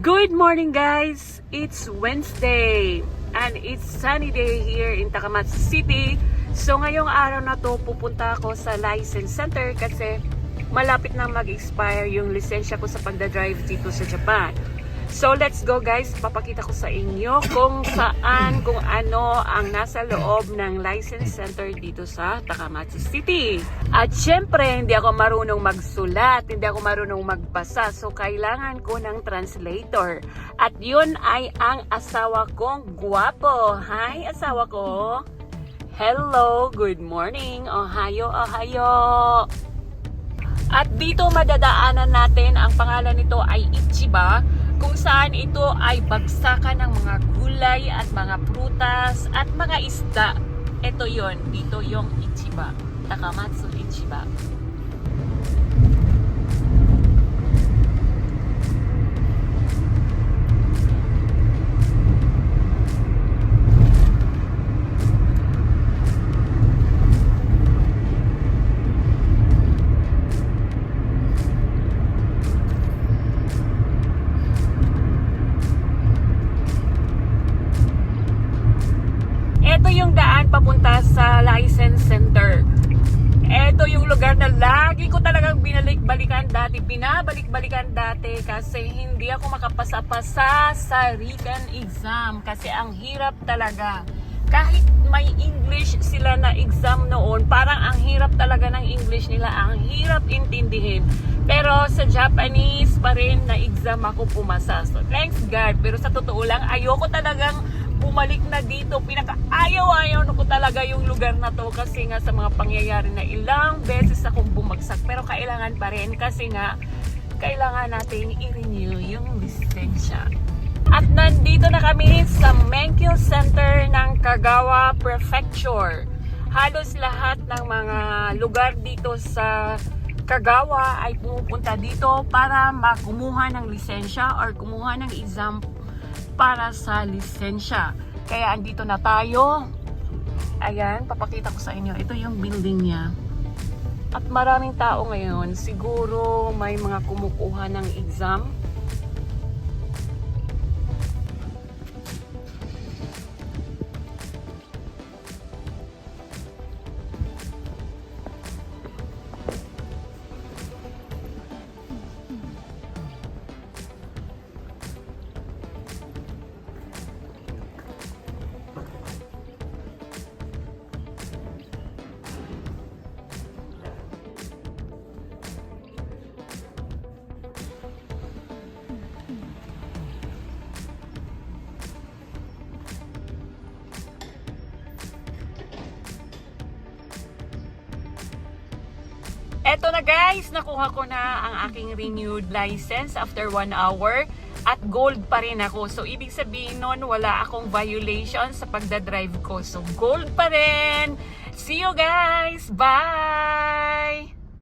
Good morning guys! It's Wednesday and it's sunny day here in Takamatsu City. So ngayong araw na to pupunta ako sa license center kasi malapit na mag-expire yung lisensya ko sa pagdadrive dito sa Japan. So let's go guys, papakita ko sa inyo kung saan, kung ano ang nasa loob ng license center dito sa Takamatsu City. At syempre, hindi ako marunong magsulat, hindi ako marunong magbasa, so kailangan ko ng translator. At yun ay ang asawa kong guwapo. Hi asawa ko! Hello, good morning, ohayo, ohayo! At dito madadaanan natin, ang pangalan nito ay Ichiba, kung saan ito ay bagsakan ng mga gulay at mga prutas at mga isda. Ito yon, dito yung Ichiba, Takamatsu Ichiba. Ito yung daan papunta sa license center. Ito yung lugar na lagi ko talagang binabalik-balikan dati kasi hindi ako makapasa-pasa sa written exam kasi ang hirap talaga. Kahit may English sila na exam noon, parang ang hirap talaga ng English nila, ang hirap intindihin. Pero sa Japanese pa rin na exam ako pumasa. So thanks God, pero sa totoo lang ayoko talagang bumalik na dito. Pinaka-ayaw ko talaga yung lugar na to kasi nga sa mga pangyayari na ilang beses akong bumagsak. Pero kailangan pa rin kasi nga kailangan natin i-renew yung lisensya. At nandito na kami sa Menkyo Center ng Kagawa Prefecture. Halos lahat ng mga lugar dito sa Kagawa ay pumupunta dito para kumuha ng lisensya or kumuha ng exam para sa lisensya. Kaya andito na tayo. Ayan, papakita ko sa inyo. Ito yung building niya. At maraming tao ngayon. Siguro may mga kumukuha ng exam. Eto na guys, nakuha ko na ang aking renewed license after 1 hour at gold pa rin ako. So ibig sabihin nun, wala akong violation sa pagdadrive ko. So gold pa rin. See you guys! Bye!